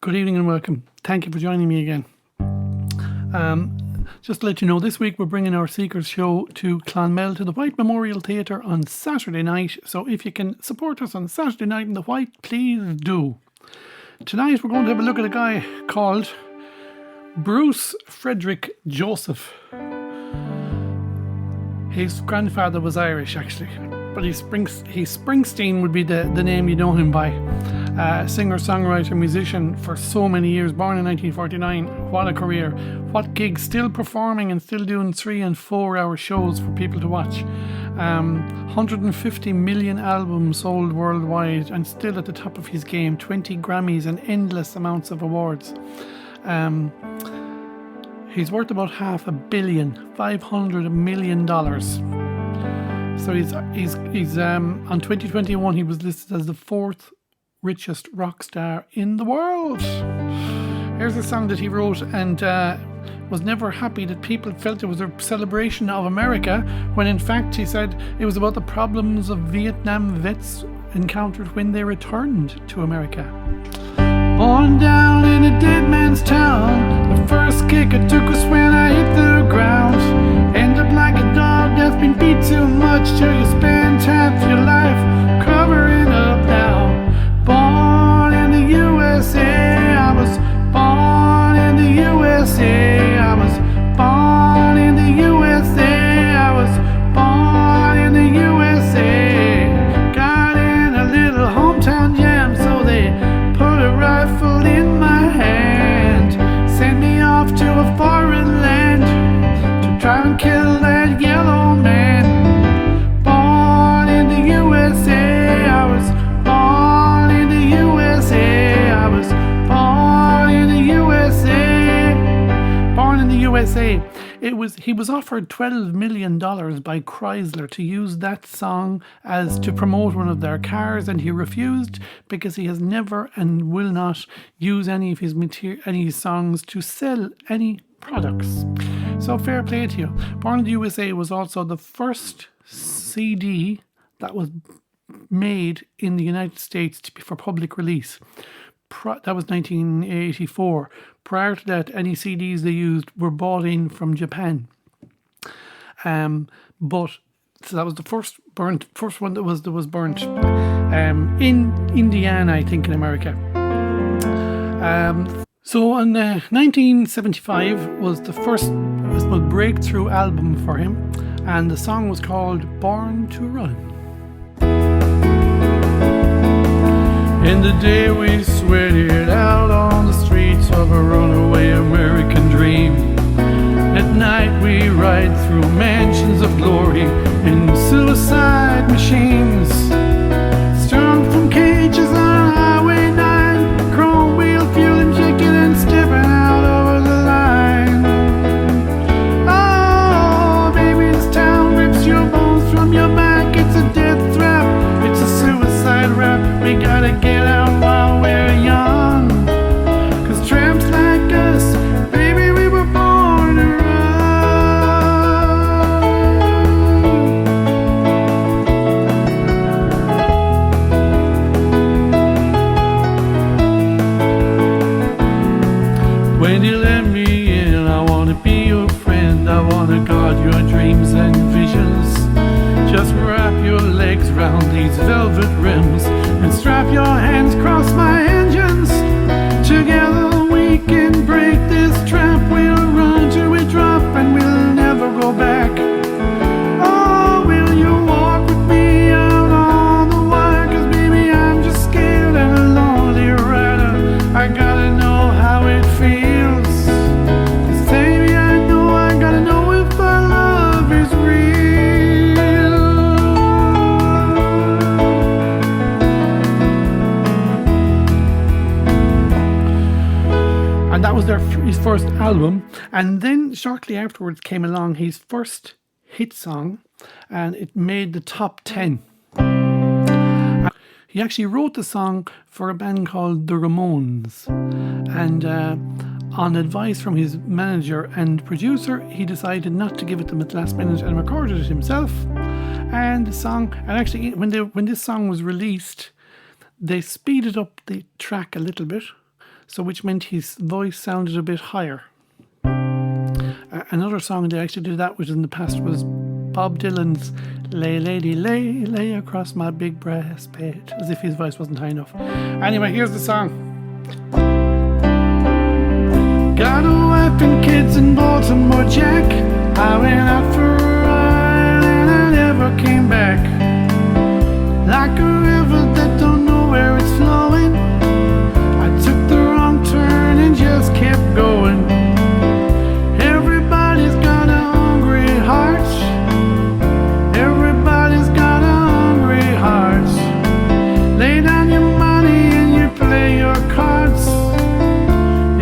Good evening and welcome. Thank you for joining me again. Just to let you know, this week we're bringing our Seekers show to Clonmel to the White Memorial Theatre on Saturday night. So if you can support us on Saturday night in the White, please do. Tonight we're going to have a look at a guy called Bruce Frederick Joseph. His grandfather was Irish, actually, but Springsteen would be the name you know him by. Singer, songwriter, musician for so many years, born in 1949. What a career. What gigs, still performing and still doing 3 and 4 hour shows for people to watch. 150 million albums sold worldwide and still at the top of his game. 20 Grammys and endless amounts of awards. He's worth about $500 million. So he's on 2021 he was listed as the 4th richest rock star in the world. Here's a song that he wrote and was never happy that people felt it was a celebration of America, when in fact he said it was about the problems of Vietnam vets encountered when they returned to America. Born down in a dead man's town, the first kick I took was when I hit the ground. End up like a dog that's been beat too much till you spend half your life covering up now. Born in the USA, I was born in the USA, I was born in the USA, I was born in the USA. Got in a little hometown jam, so they put a rifle in my hand, sent me off to a foreign land to try and kill that yellow man. Born in the USA, I was born in the USA, I was born in the USA. Born in the USA. He was offered $12 million by Chrysler to use that song as to promote one of their cars, and he refused because he has never and will not use any of his songs to sell any products. So fair play to you. Born in the USA was also the first CD that was made in the United States for public release. That was 1984. Prior to that, any CDs they used were bought in from Japan. But so that was the first one that was burnt in Indiana, I think, in America. So in 1975 was the first breakthrough album for him, and the song was called Born to Run. In the day we sweated out on the streets of a runaway American dream. At night we ride through mansions of glory in suicide machines. Strung from cages on Highway 9, chrome wheel fuel injected and stepping out over the line. Oh, baby, this town rips your bones from your back. It's a death trap, it's a suicide rap. We gotta get out while we're young, 'cause tramps like us, baby, we were born to run. When you let me in, I wanna be your friend, I wanna guard your dreams and visions. Just wrap your legs round these velvet rims and strap your hands across my engines. Together we can break this trap. We'll run till we drop and we'll never go back. Oh, will you walk with me out on the wire? 'Cause baby, I'm just scared and a lonely rider. I gotta know how it feels. 'Cause baby, I gotta know if our love is real. And that was his first album. And then shortly afterwards came along his first hit song, and it made the top 10. He actually wrote the song for a band called the Ramones. And on advice from his manager and producer, he decided not to give it them at the last minute and recorded it himself. And the song, and actually when this song was released, they speeded up the track a little bit so which meant his voice sounded a bit higher. Another song they actually did that with in the past was Bob Dylan's Lay Lady Lay, lay across my big brass bed, as if his voice wasn't high enough. Anyway, here's the song. Got a wife and kids in Baltimore, Jack. I went out for a ride and I never came back. Like a river that don't know where it's flowing, I took the wrong turn and just kept going. Everybody's got a hungry heart. Everybody's got a hungry heart. Lay down your money and you play your cards.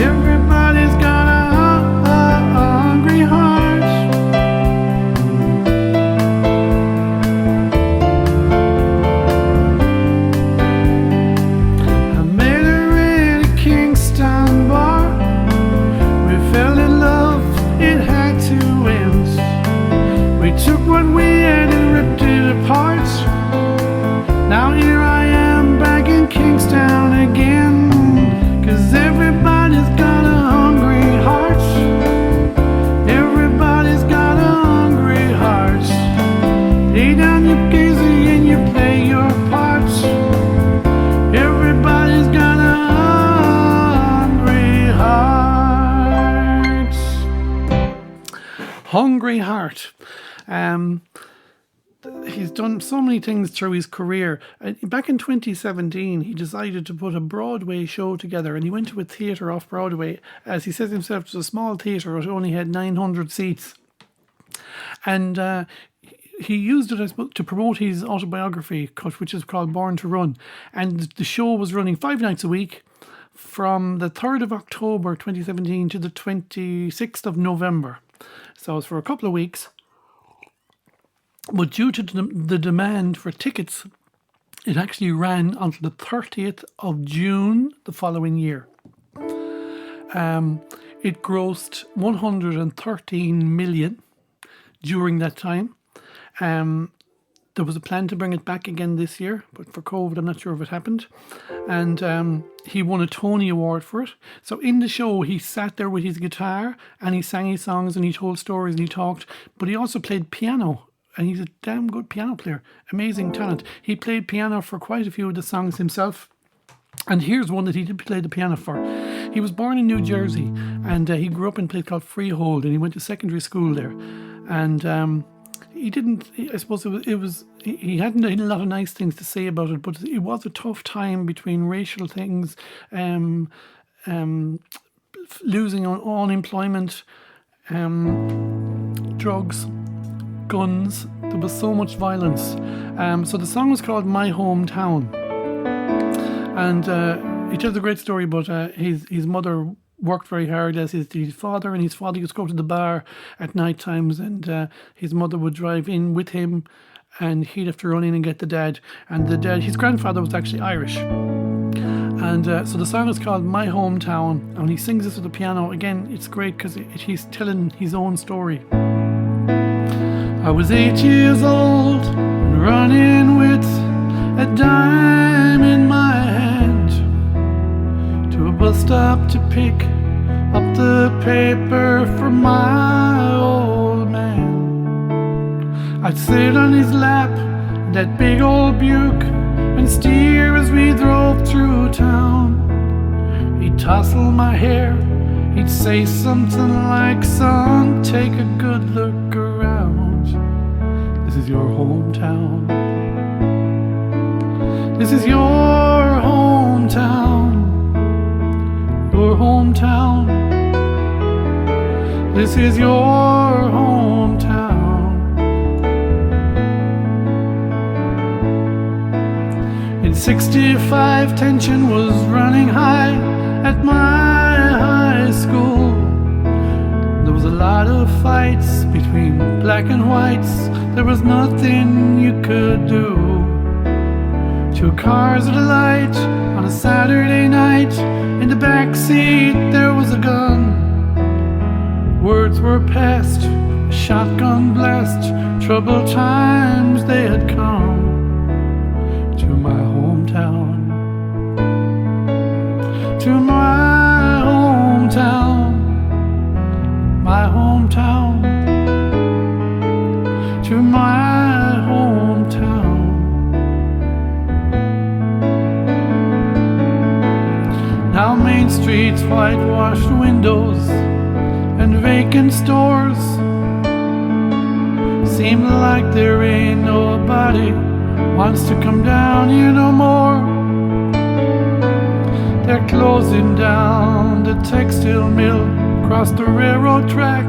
Everybody's got a hungry heart. I met her in a Kingston bar. We fell in love, it had two ends. We took what we had and ripped it apart. Now here I am back in Kingstown again. 'Cause everybody's got a hungry heart. Everybody's got a hungry heart. Lay down your gazy and you play your part. Everybody's got a hungry heart. Hungry heart. He's done so many things through his career. Back in 2017, he decided to put a Broadway show together, and he went to a theatre off Broadway. As he says himself, it was a small theatre. It only had 900 seats. And he used it, I suppose, to promote his autobiography, which is called Born to Run. And the show was running 5 nights a week from the 3rd of October 2017 to the 26th of November. So it's for a couple of weeks. But due to the demand for tickets, it actually ran until the 30th of June the following year. It grossed 113 million during that time. There was a plan to bring it back again this year, but for COVID, I'm not sure if it happened. And he won a Tony Award for it. So in the show, he sat there with his guitar and he sang his songs and he told stories and he talked, but he also played piano. And he's a damn good piano player. Amazing talent. He played piano for quite a few of the songs himself. And here's one that he did play the piano for. He was born in New Jersey, and he grew up in a place called Freehold, and he went to secondary school there. And he didn't, I suppose he hadn't a lot of nice things to say about it, but it was a tough time between racial things, losing unemployment, drugs, guns. There was so much violence. So the song was called My Hometown. And he tells a great story about his mother worked very hard as his father, and his father used to go to the bar at night times, and his mother would drive in with him and he'd have to run in and get the dad. And his grandfather was actually Irish. And so the song is called My Hometown, and he sings this with the piano. Again, it's great because he's telling his own story. I was 8 years old and running with a dime in my hand to a bus stop to pick up the paper for my old man. I'd sit on his lap in that big old Buick and steer as we drove through town. He'd tousle my hair, he'd say something like, "Son, take a good look around. This is your hometown. This is your hometown. Your hometown. This is your hometown." In '65, tension was running high at my high school. There was a lot of fights between black and whites. There was nothing you could do. 2 cars at a light on a Saturday night. In the back seat there was a gun. Words were passed, a shotgun blast. Troubled times they had come to my hometown. To my hometown, my hometown, to my hometown. Now Main Street's whitewashed windows and vacant stores seem like there ain't nobody wants to come down here no more. They're closing down the textile mill across the railroad track.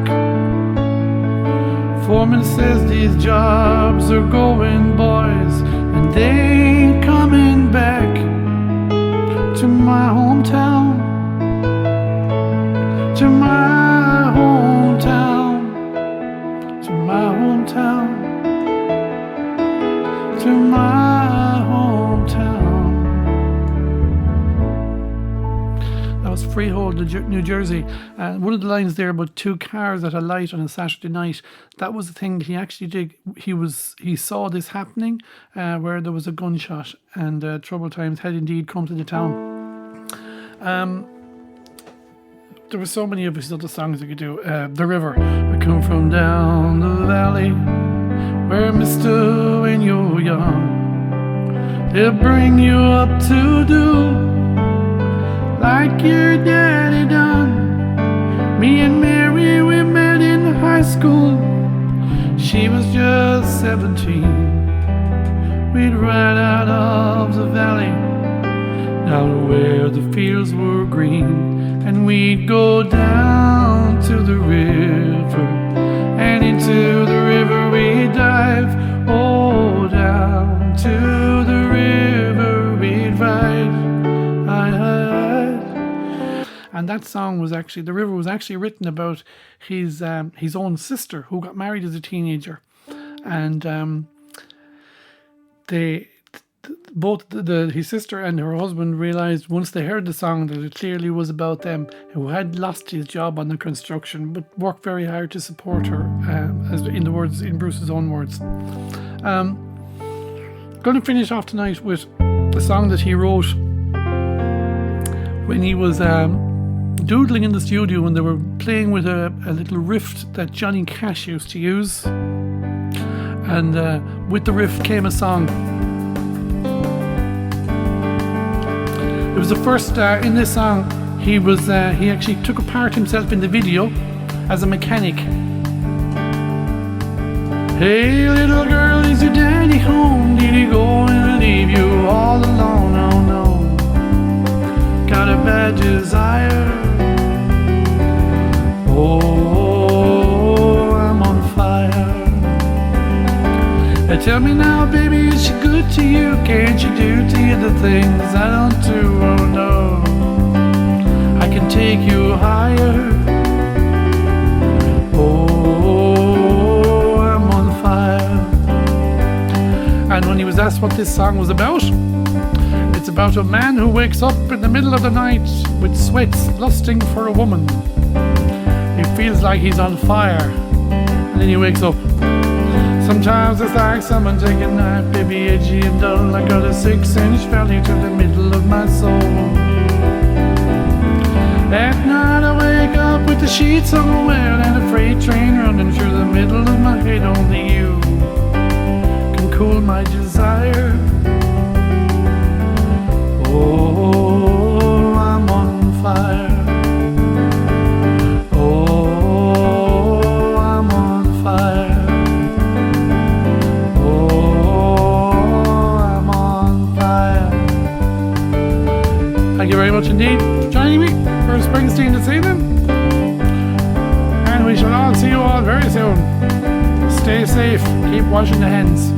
Foreman says these jobs are going, boys, and they ain't coming back to my hometown, to my hometown, to my hometown, to my hometown. That was Freehold, New Jersey. One of the lines there about two cars at a light on a Saturday night, that was the thing that he actually did. He saw this happening where there was a gunshot, and troubled times had indeed come to the town. There were so many of his other songs you could do. The River. I come from down the valley where mister when you're young, they'll bring you up to do like your daddy done. Me and Mary, we met in high school. She was just 17. We'd ride out of the valley down where the fields were green, and we'd go down to the river, and into the river we'd dive. Oh, down to the river we'd ride. And that song was actually, The River was actually written about his own sister who got married as a teenager, and his sister and her husband realized once they heard the song that it clearly was about them, who had lost his job on the construction but worked very hard to support her, as in Bruce's own words. Going to finish off tonight with a song that he wrote when he was doodling in the studio, when they were playing with a little riff that Johnny Cash used to use, and with the riff came a song. It was the first in this song. He actually took a part himself in the video as a mechanic. Hey little girl, is your daddy home? Did he go and leave you all alone? Oh no, got a bad desire. Oh, I'm on fire. Tell me now, baby, is she good to you? Can't you do to you the things I don't do? Oh no, I can take you higher. Oh, I'm on fire. And when he was asked what this song was about, it's about a man who wakes up in the middle of the night with sweats lusting for a woman. He feels like he's on fire, and then he wakes up. Sometimes it's like someone taking a knife, baby, edgy and dull. I got a 6-inch valley to the middle of my soul. At night I wake up with the sheets on wet and a freight train running through the middle of my head. Only you can cool my desire. Oh, I'm on fire. Oh, I'm on fire. Thank you very much indeed for joining me for Springsteen this evening. And we shall all see you all very soon. Stay safe, keep washing the hands.